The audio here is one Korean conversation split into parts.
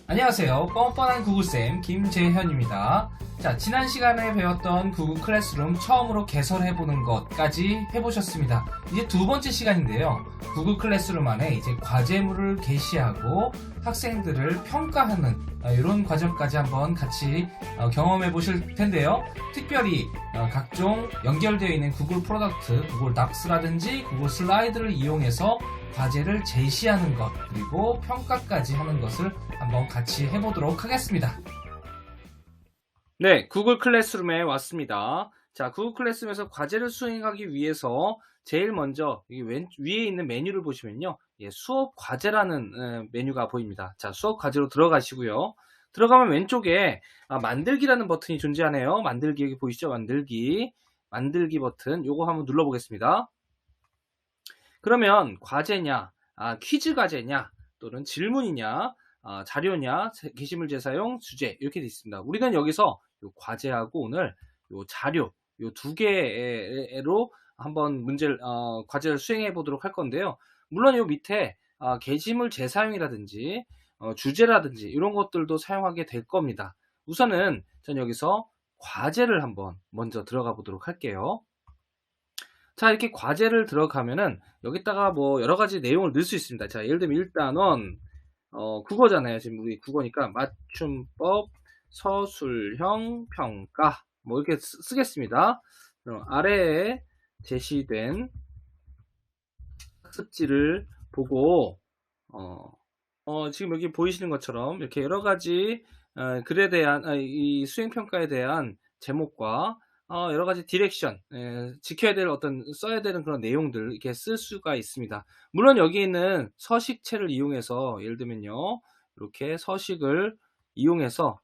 안녕하세요. 뻔뻔한 구글쌤 김재현입니다. 자, 지난 시간에 배웠던 구글 클래스룸 처음으로 개설해보는 것까지 해보셨습니다. 이제 두 번째 시간인데요. 구글 클래스룸 안에 이제 과제물을 게시하고 학생들을 평가하는 이런 과정까지 한번 같이 경험해 보실 텐데요. 특별히 각종 연결되어 있는 구글 프로덕트, 구글 닥스라든지 구글 슬라이드를 이용해서 과제를 제시하는 것, 그리고 평가까지 하는 것을 한번 같이 해보도록 하겠습니다. 네, 구글 클래스룸에 왔습니다. 자, 구글 클래스룸에서 과제를 수행하기 위해서 제일 먼저 위에 있는 메뉴를 보시면요. 수업 과제라는 메뉴가 보입니다. 자, 수업 과제로 들어가시고요. 들어가면 왼쪽에 만들기라는 버튼이 존재하네요. 만들기 여기 보이시죠? 만들기 버튼 요거 한번 눌러보겠습니다. 그러면 과제냐, 퀴즈 과제냐, 또는 질문이냐, 자료냐, 게시물 재사용, 주제 이렇게 되어 있습니다. 우리는 여기서 요 과제하고 오늘 요 자료 요 두 개로 한번 과제를 수행해 보도록 할 건데요. 물론 요 밑에 게시물 재사용이라든지 주제라든지 이런 것들도 사용하게 될 겁니다. 우선은 전 여기서 과제를 한번 먼저 들어가 보도록 할게요. 자, 이렇게 과제를 들어가면은 여기다가 뭐 여러 가지 내용을 넣을 수 있습니다. 자, 예를 들면 일단은 국어잖아요. 지금 우리 국어니까 맞춤법 서술형 평가 뭐 이렇게 쓰겠습니다. 그럼 아래에 제시된 학습지를 보고 지금 여기 보이시는 것처럼 이렇게 여러 가지 글에 대한 이 수행평가에 대한 제목과 여러 가지 디렉션, 지켜야 될 써야 되는 그런 내용들 이렇게 쓸 수가 있습니다. 물론 여기 있는 서식체를 이용해서 예를 들면요, 이렇게 서식을 이용해서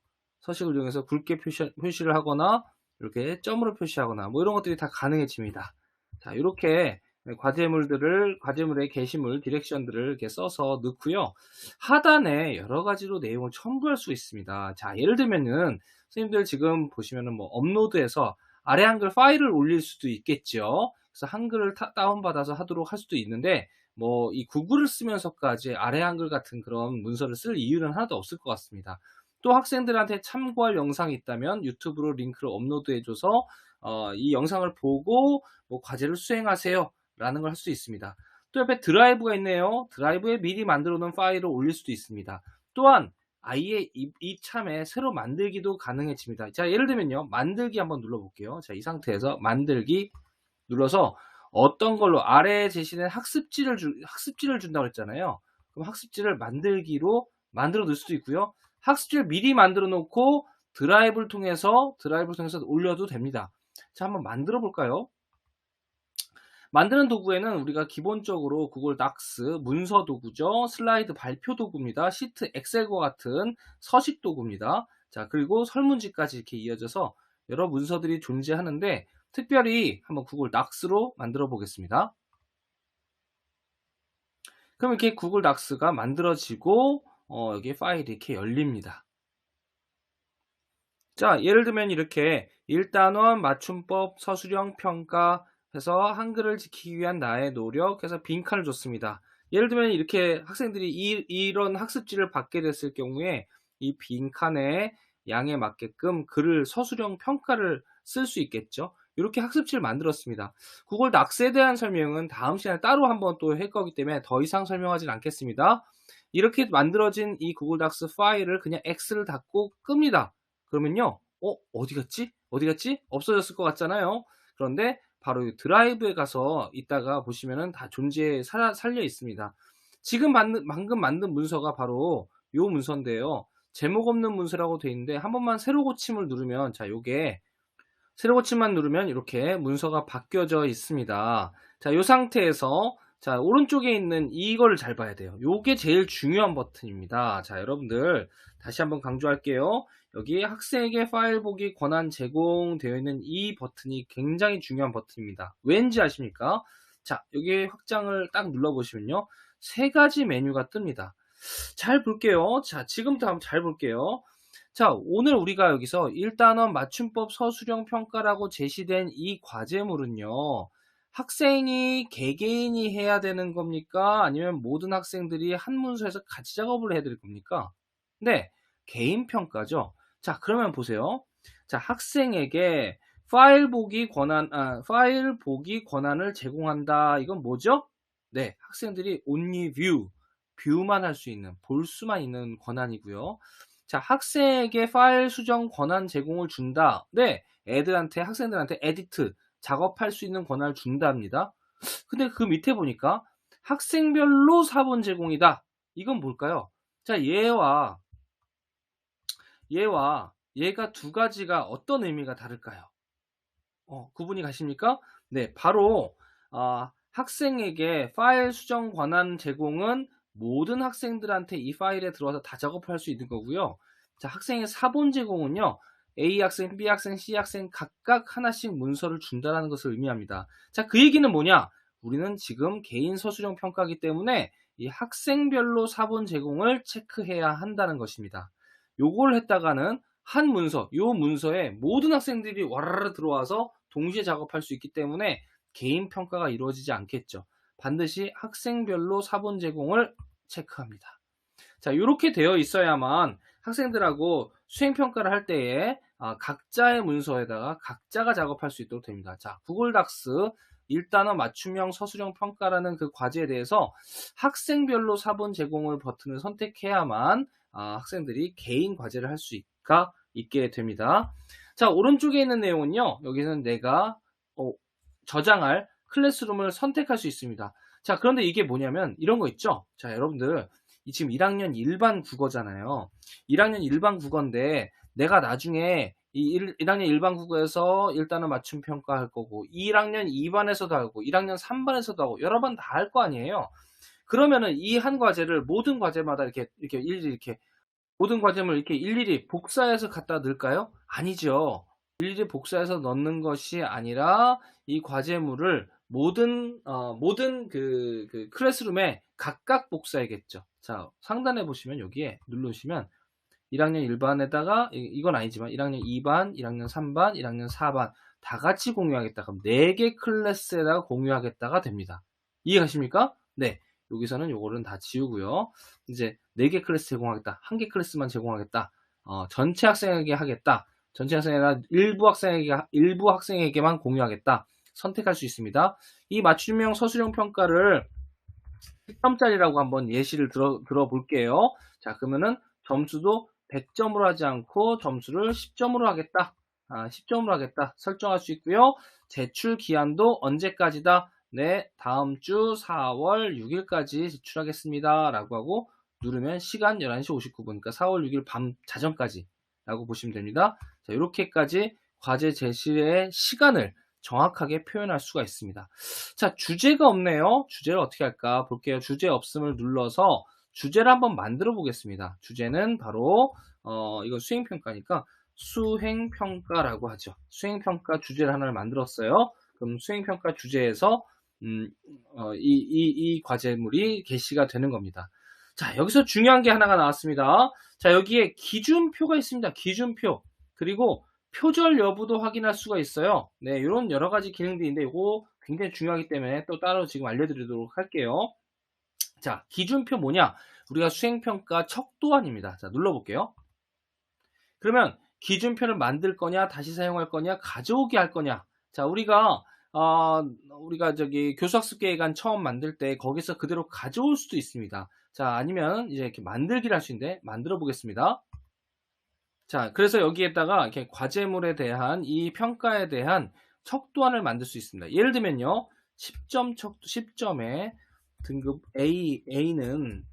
굵게 표시를 하거나 이렇게 점으로 표시하거나 뭐 이런 것들이 다 가능해집니다. 자, 이렇게 과제물의 게시물, 디렉션들을 이렇게 써서 넣고요. 하단에 여러 가지로 내용을 첨부할 수 있습니다. 자, 예를 들면은 선생님들 지금 보시면은 뭐 업로드해서 아래 한글 파일을 올릴 수도 있겠죠. 그래서 한글을 다운받아서 하도록 할 수도 있는데 뭐 이 구글을 쓰면서까지 아래 한글 같은 그런 문서를 쓸 이유는 하나도 없을 것 같습니다. 또 학생들한테 참고할 영상이 있다면 유튜브로 링크를 업로드해줘서 이 영상을 보고 뭐 과제를 수행하세요 라는 걸 할 수 있습니다. 또 옆에 드라이브가 있네요. 드라이브에 미리 만들어 놓은 파일을 올릴 수도 있습니다. 또한 아예 이참에 새로 만들기도 가능해집니다. 자, 예를 들면요, 만들기 한번 눌러볼게요. 자, 이 상태에서 만들기 눌러서 어떤 걸로 아래에 제시된 학습지를 준다고 했잖아요. 그럼 학습지를 만들기로 만들어 놓을 수도 있고요. 학습지를 미리 만들어 놓고 드라이브를 통해서 올려도 됩니다. 자, 한번 만들어 볼까요? 만드는 도구에는 우리가 기본적으로 구글 닥스 문서 도구죠. 슬라이드 발표 도구입니다. 시트 엑셀과 같은 서식 도구입니다. 자, 그리고 설문지까지 이렇게 이어져서 여러 문서들이 존재하는데 특별히 한번 구글 닥스로 만들어 보겠습니다. 그럼 이렇게 구글 닥스가 만들어지고 여기 파일이 이렇게 열립니다. 자, 예를 들면 이렇게 1단원 맞춤법 서술형 평가 해서 한글을 지키기 위한 나의 노력 해서 빈칸을 줬습니다. 예를 들면 이렇게 학생들이 이런 학습지를 받게 됐을 경우에 이 빈칸의 양에 맞게끔 서술형 평가를 쓸 수 있겠죠. 이렇게 학습지를 만들었습니다. 구글 닥스에 대한 설명은 다음 시간에 따로 한번 또 할 거기 때문에 더 이상 설명하진 않겠습니다. 이렇게 만들어진 이 구글 닥스 파일을 그냥 X를 닫고 끕니다. 그러면요, 어디 갔지? 없어졌을 것 같잖아요. 그런데 바로 드라이브에 가서 이따가 보시면은 다 살려 있습니다. 지금 방금 만든 문서가 바로 요 문서인데요. 제목 없는 문서라고 되어 있는데 한 번만 새로 고침을 누르면, 자, 요게 새로 고침만 누르면 이렇게 문서가 바뀌어져 있습니다. 자, 요 상태에서 자, 오른쪽에 있는 이거를 잘 봐야 돼요. 요게 제일 중요한 버튼입니다. 자, 여러분들 다시 한번 강조할게요. 여기 학생에게 파일 보기 권한 제공되어 있는 이 버튼이 굉장히 중요한 버튼입니다. 왠지 아십니까? 자, 여기 확장을 딱 눌러보시면요, 세 가지 메뉴가 뜹니다. 잘 볼게요. 자, 지금부터 한번 잘 볼게요. 자, 오늘 우리가 여기서 1단원 맞춤법 서술형 평가라고 제시된 이 과제물은요, 학생이 개개인이 해야 되는 겁니까? 아니면 모든 학생들이 한 문서에서 같이 작업을 해야 될 겁니까? 네, 개인 평가죠. 자, 그러면 보세요. 자, 학생에게 파일 보기 권한을 제공한다. 이건 뭐죠? 네, 학생들이 only 뷰만 할 수 있는, 볼 수만 있는 권한이고요. 자, 학생에게 파일 수정 권한 제공을 준다. 네, 학생들한테 에디트, 작업할 수 있는 권한을 준답니다. 근데 그 밑에 보니까 학생별로 사본 제공이다. 이건 뭘까요? 자, 얘가 두 가지가 어떤 의미가 다를까요? 구분이 가십니까? 네, 바로 학생에게 파일 수정 권한 제공은 모든 학생들한테 이 파일에 들어와서 다 작업할 수 있는 거고요. 자, 학생의 사본 제공은요. A 학생, B 학생, C 학생 각각 하나씩 문서를 준다는 것을 의미합니다. 자, 그 얘기는 뭐냐? 우리는 지금 개인 서술형 평가이기 때문에 이 학생별로 사본 제공을 체크해야 한다는 것입니다. 요걸 했다가는 요 문서에 모든 학생들이 와르르 들어와서 동시에 작업할 수 있기 때문에 개인 평가가 이루어지지 않겠죠. 반드시 학생별로 사본 제공을 체크합니다. 자, 이렇게 되어 있어야만 학생들하고 수행평가를 할 때에 각자의 문서에다가 각자가 작업할 수 있도록 됩니다. 자, 구글 닥스 1단어 맞춤형 서술형 평가라는 그 과제에 대해서 학생별로 사본 제공을 버튼을 선택해야만 학생들이 개인 과제를 할 수가 있게 됩니다. 자, 오른쪽에 있는 내용은요. 여기서는 내가 저장할 클래스룸을 선택할 수 있습니다. 자, 그런데 이게 뭐냐면 이런 거 있죠. 자, 여러분들 지금 1학년 일반 국어잖아요. 1학년 일반 국어인데 내가 나중에 1학년 일반 국어에서 1단어 맞춤 평가할 거고 1학년 2반에서도 하고 1학년 3반에서도 하고 여러 번 다 할 거 아니에요. 그러면은 이 한 과제를 모든 과제마다 이렇게 모든 과제를 이렇게 일일이 복사해서 갖다 넣을까요? 아니죠. 일일이 복사해서 넣는 것이 아니라 이 과제물을 모든 그 클래스룸에 각각 복사해야겠죠. 자, 상단에 보시면 여기에 누르시면 1학년 1반에다가 이건 아니지만 1학년 2반, 1학년 3반, 1학년 4반 다 같이 공유하겠다. 그럼 4개 클래스에다가 공유하겠다가 됩니다. 이해가십니까? 네. 여기서는 요거는 다 지우고요. 이제 4개 클래스 제공하겠다. 1개 클래스만 제공하겠다. 전체 학생에게 하겠다. 전체 학생이나 일부 학생에게만 공유하겠다. 선택할 수 있습니다. 이 맞춤형 서술형 평가를 10점짜리라고 한번 예시를 들어볼게요. 자, 그러면은 점수도 100점으로 하지 않고 점수를 10점으로 하겠다. 10점으로 하겠다. 설정할 수 있고요. 제출 기한도 언제까지다? 네, 다음 주 4월 6일까지 제출하겠습니다. 라고 하고 누르면 시간 11시 59분, 그러니까 4월 6일 밤 자정까지 라고 보시면 됩니다. 자, 이렇게까지 과제 제시의 시간을 정확하게 표현할 수가 있습니다. 자, 주제가 없네요. 주제를 어떻게 할까 볼게요. 주제 없음을 눌러서 주제를 한번 만들어 보겠습니다. 주제는 바로 이거 수행평가니까 수행평가라고 하죠. 수행평가 주제를 하나를 만들었어요. 그럼 수행평가 주제에서 이 과제물이 게시가 되는 겁니다. 자, 여기서 중요한 게 하나가 나왔습니다. 자, 여기에 기준표가 있습니다. 기준표. 그리고 표절 여부도 확인할 수가 있어요. 네, 이런 여러 가지 기능들이 있는데 이거 굉장히 중요하기 때문에 또 따로 지금 알려드리도록 할게요. 자, 기준표 뭐냐? 우리가 수행평가 척도안입니다. 자, 눌러볼게요. 그러면 기준표를 만들 거냐, 다시 사용할 거냐, 가져오게 할 거냐. 자, 우리가 저기 교수학습 계획안 처음 만들 때 거기서 그대로 가져올 수도 있습니다. 자, 아니면 이제 이렇게 만들기를 할 수 있는데 만들어 보겠습니다. 자, 그래서 여기에다가 이렇게 과제물에 대한 이 평가에 대한 척도안을 만들 수 있습니다. 예를 들면요. 10점에 등급 A는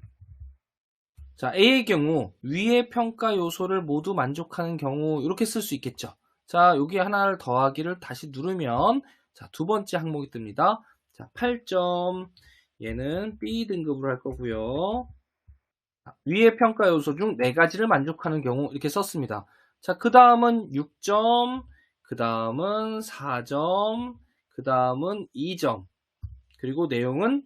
자, A의 경우 위의 평가 요소를 모두 만족하는 경우 이렇게 쓸 수 있겠죠. 자, 여기 하나를 더하기를 다시 누르면 자, 두 번째 항목이 뜹니다. 자, 8점 얘는 B 등급으로 할 거고요. 위의 평가 요소 중 4가지를 만족하는 경우 이렇게 썼습니다. 자, 그 다음은 6점, 그 다음은 4점, 그 다음은 2점, 그리고 내용은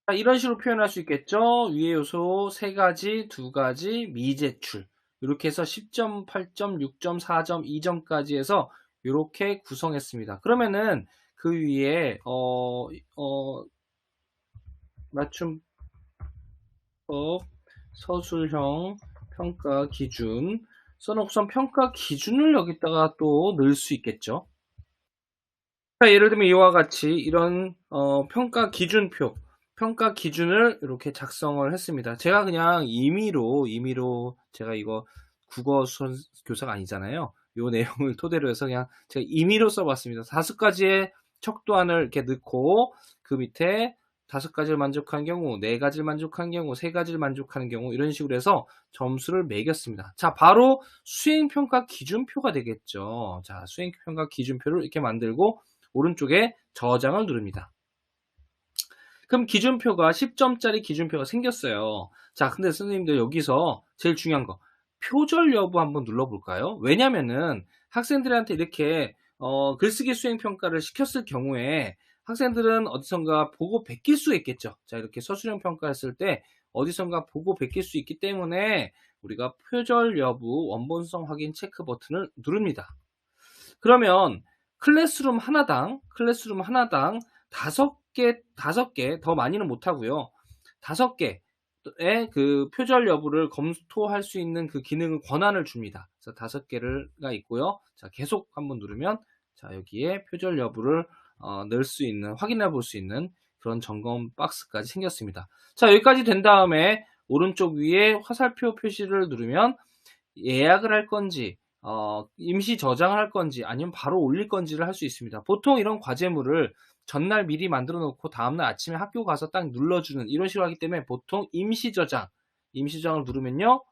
자, 이런 식으로 표현할 수 있겠죠. 위의 요소 3가지, 2가지, 미제출 이렇게 해서 10점, 8점, 6점, 4점, 2점까지 해서 이렇게 구성했습니다. 그러면은 그 위에 맞춤법 서술형 평가 기준 써놓고선 평가 기준을 여기다가 또 넣을 수 있겠죠. 자, 예를 들면 이와 같이 이런 평가 기준표, 평가 기준을 이렇게 작성을 했습니다. 제가 그냥 임의로 제가 이거 국어 교사가 아니잖아요. 요 내용을 토대로 해서 그냥 제가 임의로 써봤습니다. 5가지의 척도안을 이렇게 넣고 그 밑에 5가지를 만족한 경우, 4가지를 만족한 경우, 3가지를 만족하는 경우 이런 식으로 해서 점수를 매겼습니다. 자, 바로 수행평가 기준표가 되겠죠. 자, 수행평가 기준표를 이렇게 만들고 오른쪽에 저장을 누릅니다. 그럼 기준표가 10점짜리 기준표가 생겼어요. 자, 근데 선생님들 여기서 제일 중요한 거 표절 여부 한번 눌러볼까요? 왜냐면은 학생들한테 이렇게 글쓰기 수행평가를 시켰을 경우에 학생들은 어디선가 보고 베낄 수 있겠죠. 자, 이렇게 서술형 평가했을 때 어디선가 보고 베낄 수 있기 때문에 우리가 표절 여부 원본성 확인 체크 버튼을 누릅니다. 그러면 클래스룸 하나당 5개 더 많이는 못하고요. 5개의 그 표절 여부를 검토할 수 있는 그 기능을 권한을 줍니다. 그래서 5개가 있고요. 자, 계속 한번 누르면 자, 여기에 표절 여부를 넣을 수 있는, 확인해 볼 수 있는 그런 점검 박스까지 생겼습니다. 자, 여기까지 된 다음에 오른쪽 위에 화살표 표시를 누르면 예약을 할 건지 임시 저장을 할 건지 아니면 바로 올릴 건지를 할 수 있습니다. 보통 이런 과제물을 전날 미리 만들어 놓고 다음날 아침에 학교 가서 딱 눌러주는 이런 식으로 하기 때문에 보통 임시 저장을 누르면요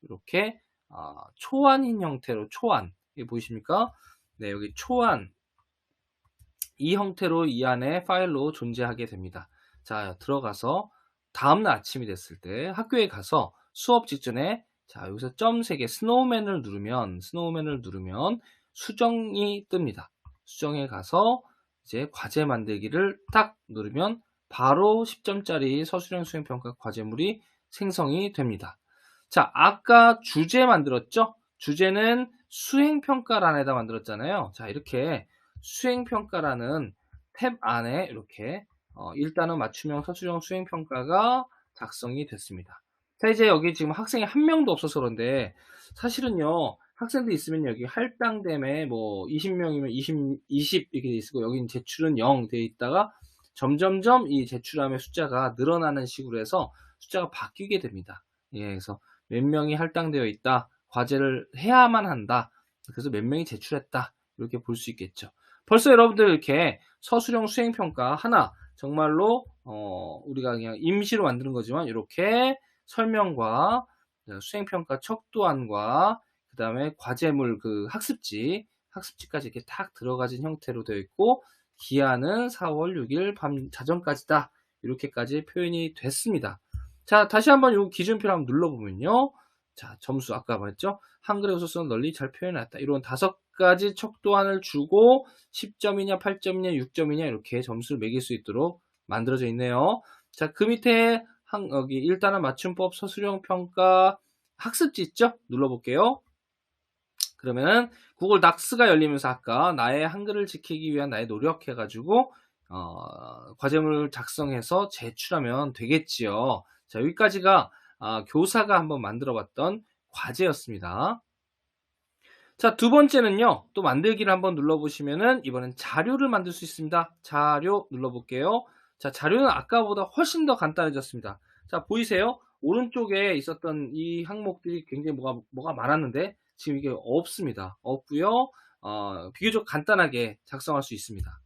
이렇게 초안인 형태로 초안 이게 보이십니까? 네, 여기 초안 이 형태로 이 안에 파일로 존재하게 됩니다. 자, 들어가서 다음날 아침이 됐을 때 학교에 가서 수업 직전에 자, 여기서 점 3개 스노우맨을 누르면 수정이 뜹니다. 수정에 가서 이제 과제 만들기를 딱 누르면 바로 10점짜리 서술형 수행평가 과제물이 생성이 됩니다. 자, 아까 주제 만들었죠? 주제는 수행평가란에다 만들었잖아요. 자, 이렇게 수행평가라는 탭 안에 이렇게 1단원 맞춤형 서술형 수행평가가 작성이 됐습니다. 자, 이제 여기 지금 학생이 한 명도 없어서 그런데 사실은요 학생들 있으면 여기 할당됨에 뭐 20명이면 20 이렇게 돼 있고 여기는 제출은 0 돼 있다가 점점점 이 제출함의 숫자가 늘어나는 식으로 해서 숫자가 바뀌게 됩니다. 예, 그래서 몇 명이 할당되어 있다, 과제를 해야만 한다, 그래서 몇 명이 제출했다 이렇게 볼 수 있겠죠. 벌써 여러분들 이렇게 서술형 수행평가 하나 정말로 우리가 그냥 임시로 만드는 거지만 이렇게 설명과 수행평가 척도안과 그 다음에 과제물 그 학습지까지 이렇게 탁 들어가진 형태로 되어 있고 기한은 4월 6일 밤 자정까지다 이렇게까지 표현이 됐습니다. 자, 다시 한번 이 기준표를 한번 눌러보면요. 자, 점수 아까 말했죠. 한글의 우수성을 널리 잘 표현했다. 이런 5가지 척도안을 주고 10점이냐 8점이냐 6점이냐 이렇게 점수를 매길 수 있도록 만들어져 있네요. 자, 그 밑에 여기 1단원 맞춤법 서술형 평가 학습지 있죠? 눌러볼게요. 그러면은 구글 닥스가 열리면서 아까 나의 한글을 지키기 위한 나의 노력 해가지고 과제물을 작성해서 제출하면 되겠지요. 자, 여기까지가 교사가 한번 만들어봤던 과제였습니다. 자, 두 번째는요. 또 만들기를 한번 눌러보시면은 이번엔 자료를 만들 수 있습니다. 자료 눌러볼게요. 자, 자료는 아까보다 훨씬 더 간단해졌습니다. 자, 보이세요? 오른쪽에 있었던 이 항목들이 굉장히 뭐가 많았는데 지금 이게 없습니다. 없고요. 비교적 간단하게 작성할 수 있습니다.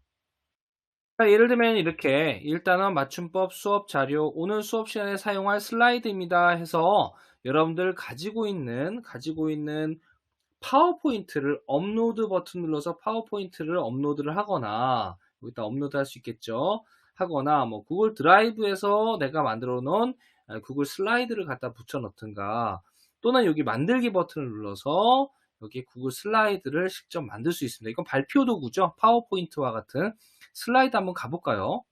자, 예를 들면 이렇게 1단원 맞춤법 수업 자료 오늘 수업 시간에 사용할 슬라이드입니다 해서 여러분들 가지고 있는 파워포인트를 업로드 버튼 눌러서 파워포인트를 업로드를 하거나 여기다 업로드 할 수 있겠죠. 하거나 뭐 구글 드라이브에서 내가 만들어 놓은 구글 슬라이드를 갖다 붙여 넣든가 또는 여기 만들기 버튼을 눌러서 여기 구글 슬라이드를 직접 만들 수 있습니다. 이건 발표 도구죠. 파워포인트와 같은 슬라이드 한번 가볼까요?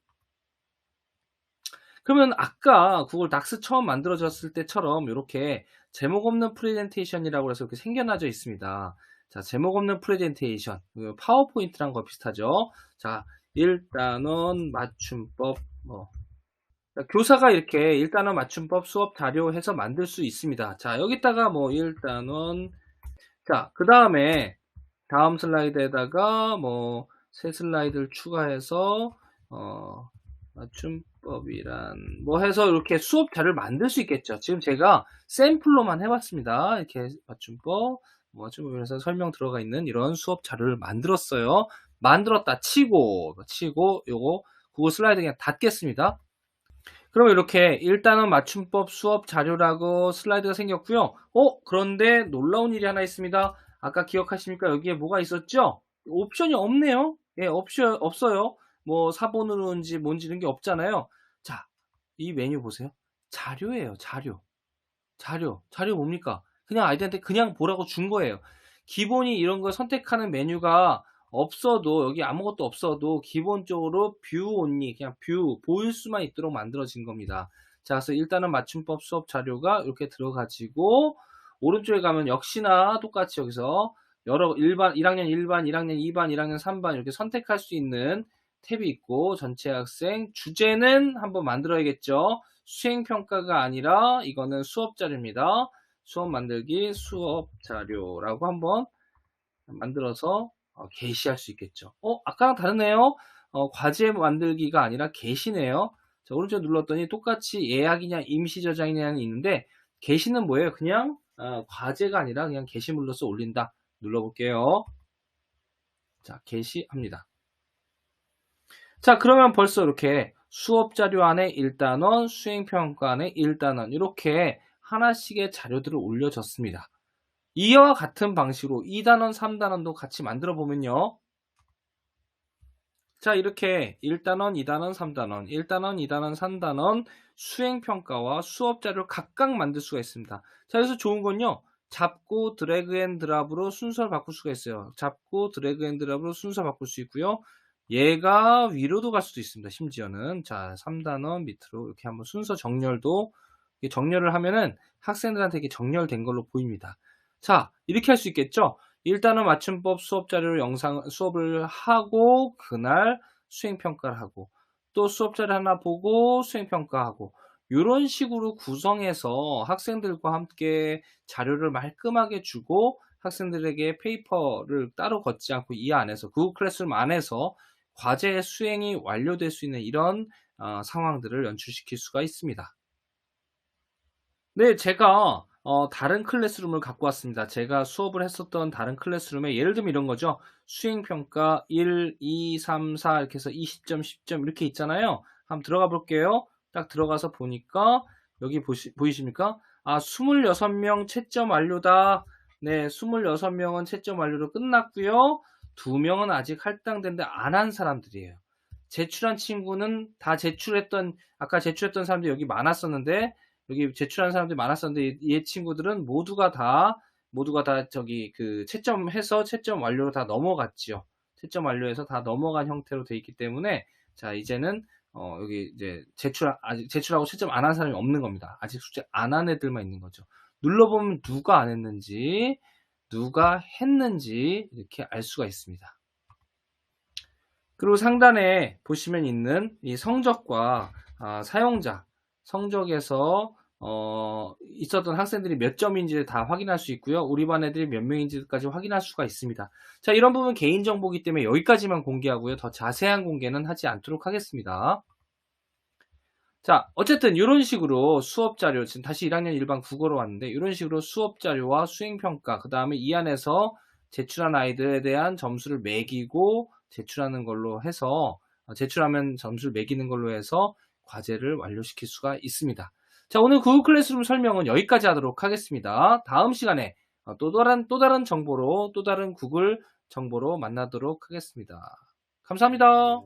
그러면 아까 구글 닥스 처음 만들어졌을 때처럼 이렇게 제목 없는 프레젠테이션이라고 해서 이렇게 생겨나져 있습니다. 자, 제목 없는 프레젠테이션, 파워포인트랑 거 비슷하죠. 자, 1단원 맞춤법 교사가 이렇게 1단원 맞춤법 수업 자료 해서 만들 수 있습니다. 자, 여기다가 뭐 1단원, 자, 그 다음에 다음 슬라이드에다가 뭐 새 슬라이드를 추가해서 맞춤법이란 뭐 해서 이렇게 수업 자료를 만들 수 있겠죠. 지금 제가 샘플로만 해봤습니다. 이렇게 맞춤법, 맞춤법에서 설명 들어가 있는 이런 수업 자료를 만들었어요. 만들었다 치고 요거 구글 슬라이드 그냥 닫겠습니다. 그러면 이렇게 1단원 맞춤법 수업 자료라고 슬라이드가 생겼고요. 그런데 놀라운 일이 하나 있습니다. 아까 기억하십니까? 여기에 뭐가 있었죠? 옵션이 없네요. 예, 옵션 없어요. 뭐 사본으로인지 뭔지 이런 게 없잖아요. 자, 이 메뉴 보세요. 자료예요, 자료. 자료 뭡니까? 그냥 아이들한테 그냥 보라고 준 거예요. 기본이 이런 걸 선택하는 메뉴가 없어도, 여기 아무것도 없어도 기본적으로 뷰 온리, 그냥 뷰 보일 수만 있도록 만들어진 겁니다. 자, 그래서 일단은 맞춤법 수업 자료가 이렇게 들어가지고 오른쪽에 가면 역시나 똑같이 여기서 여러 1학년 1반, 1학년 2반, 1학년 3반 이렇게 선택할 수 있는 탭이 있고, 전체 학생 주제는 한번 만들어야겠죠. 수행평가가 아니라 이거는 수업 자료입니다. 수업 만들기 수업 자료라고 한번 만들어서 게시할 수 있겠죠. 아까랑 다르네요. 과제 만들기가 아니라 게시네요. 자, 오른쪽 눌렀더니 똑같이 예약이냐 임시 저장이냐는 있는데, 게시는 뭐예요? 그냥 과제가 아니라 그냥 게시물로서 올린다. 눌러볼게요. 자, 게시합니다. 자, 그러면 벌써 이렇게 수업 자료 안에 1단원, 수행평가 안에 1단원 이렇게 하나씩의 자료들을 올려줬습니다. 이와 같은 방식으로 2단원, 3단원도 같이 만들어 보면요. 자, 이렇게 1단원, 2단원, 3단원, 1단원, 2단원, 3단원 수행평가와 수업 자료를 각각 만들 수가 있습니다. 자, 여기서 좋은 건요. 잡고 드래그 앤 드랍으로 순서를 바꿀 수가 있어요. 잡고 드래그 앤 드랍으로 순서 바꿀 수 있고요. 얘가 위로도 갈 수도 있습니다. 심지어는. 자, 3단원 밑으로 이렇게 한번 순서 정렬도, 정렬을 하면은 학생들한테 이게 정렬된 걸로 보입니다. 자, 이렇게 할 수 있겠죠? 1단원 맞춤법 수업 자료를 수업을 하고, 그날 수행평가를 하고, 또 수업 자료 하나 보고, 수행평가하고, 이런 식으로 구성해서 학생들과 함께 자료를 말끔하게 주고, 학생들에게 페이퍼를 따로 걷지 않고 이 안에서, 구글 클래스룸 안에서 과제 수행이 완료될 수 있는 이런 상황들을 연출시킬 수가 있습니다. 네, 제가 다른 클래스룸을 갖고 왔습니다. 제가 수업을 했었던 다른 클래스룸에 예를 들면 이런 거죠. 수행평가 1, 2, 3, 4 이렇게 해서 20점, 10점 이렇게 있잖아요. 한번 들어가 볼게요. 딱 들어가서 보니까 여기 보이십니까? 26명 채점 완료다. 네, 26명은 채점 완료로 끝났고요. 2명은 아직 할당된데 안 한 사람들이에요. 제출한 친구는 다 아까 제출했던 사람들이 여기 많았었는데, 여기 제출한 사람들이 많았었는데, 이 친구들은 모두가 다 저기 채점해서 채점 완료로 다 넘어갔죠. 채점 완료해서 다 넘어간 형태로 돼 있기 때문에, 자, 이제는 여기 이제 아직 제출하고 채점 안 한 사람이 없는 겁니다. 아직 숙제 안 한 애들만 있는 거죠. 눌러보면 누가 안 했는지, 누가 했는지 이렇게 알 수가 있습니다. 그리고 상단에 보시면 있는 이 성적과 사용자, 성적에서 있었던 학생들이 몇 점인지를 다 확인할 수 있고요. 우리 반 애들이 몇 명인지까지 확인할 수가 있습니다. 자, 이런 부분 개인정보이기 때문에 여기까지만 공개하고요. 더 자세한 공개는 하지 않도록 하겠습니다. 자, 어쨌든 이런 식으로 수업자료, 지금 다시 1학년 1반 국어로 왔는데, 이런 식으로 수업자료와 수행평가, 그 다음에 이 안에서 제출한 아이들에 대한 점수를 매기고 제출하는 걸로 해서, 제출하면 점수를 매기는 걸로 해서 과제를 완료시킬 수가 있습니다. 자, 오늘 구글 클래스룸 설명은 여기까지 하도록 하겠습니다. 다음 시간에 또 다른 정보로, 또 다른 구글 정보로 만나도록 하겠습니다. 감사합니다.